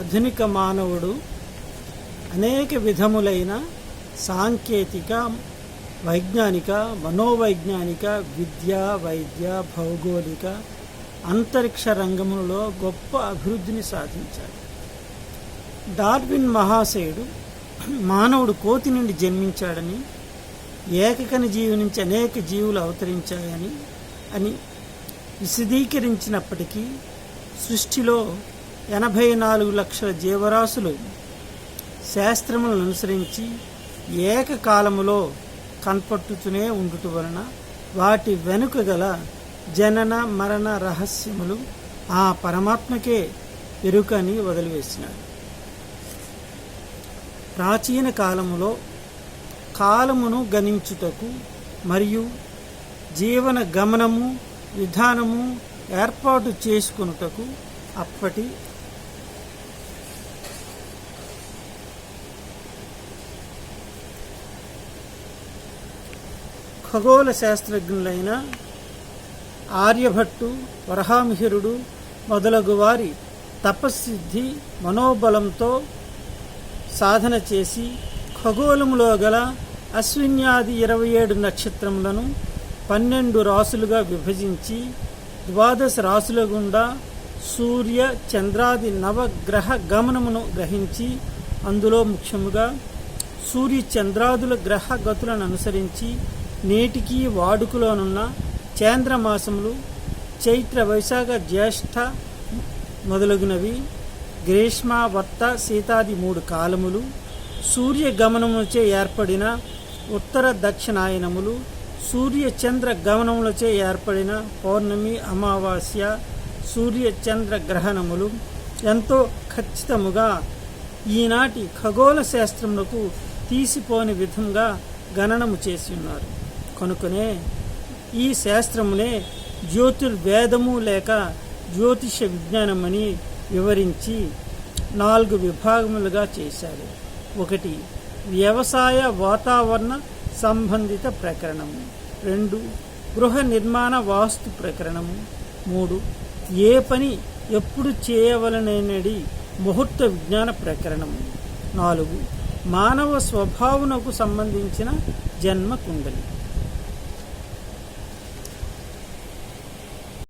ఆధునిక మానవుడు అనేక విధములైన సాంకేతిక, వైజ్ఞానిక, మనోవైజ్ఞానిక, విద్య, వైద్య, భౌగోళిక, అంతరిక్ష రంగములలో గొప్ప అభివృద్ధిని సాధించాడు. డార్విన్ మహాశయుడు మానవుడు కోతి నుండి జన్మించాడని, ఏకకణ జీవి నుంచి అనేక జీవులు అవతరించాయని విశదీకరించినప్పటికీ సృష్టిలో 84 లక్షల జీవరాశులు శాస్త్రములను అనుసరించి ఏకకాలములో కనపట్టుతూనే ఉండుట వలన వాటి వెనుక గల జనన మరణ రహస్యములు ఆ పరమాత్మకే ఎరుకని వదిలివేసినాడు. ప్రాచీన కాలములో కాలమును గణించుటకు మరియు జీవన గమనము విధానము ఏర్పాటు చేసుకొనుటకు అప్పటి ఖగోళ శాస్త్రజ్ఞులైన ఆర్యభట్టు, వరహామిహిరుడు మొదలగు వారి తపస్సిద్ధి మనోబలంతో సాధన చేసి ఖగోళములో గల అశ్విన్యాది 27 నక్షత్రములను 12 రాసులుగా విభజించి 12 రాసుల గుండా సూర్య చంద్రాది నవగ్రహ గమనమును గ్రహించి అందులో ముఖ్యముగా సూర్య చంద్రాదుల గ్రహ గతులను అనుసరించి నేటికి వాడుకలోనున్న చాంద్రమాసములు చైత్ర వైశాఖ జ్యేష్ఠ మొదలగునవి, గ్రీష్మ వర్త శీతాది 3 కాలములు, సూర్య గమనములచే ఏర్పడిన ఉత్తర దక్షిణాయనములు, సూర్య చంద్ర గమనములచే ఏర్పడిన పౌర్ణమి అమావాస్య సూర్య చంద్ర గ్రహణములు ఎంతో ఖచ్చితముగా ఈనాటి ఖగోళ శాస్త్రములకు తీసిపోని విధంగా గణనము చేసి ఉన్నారు. కనుకనే ఈ శాస్త్రమునే జ్యోతిర్వేదము లేక జ్యోతిష విజ్ఞానమని వివరించి 4 విభాగములుగా చేశారు. 1 వ్యవసాయ వాతావరణ సంబంధిత ప్రకరణము, 2 గృహ నిర్మాణ వాస్తు ప్రకరణము, 3 ఏ పని ఎప్పుడు చేయవలననేది ముహూర్త విజ్ఞాన ప్రకరణము, 4 మానవ స్వభావనకు సంబంధించిన జన్మ కుండలి.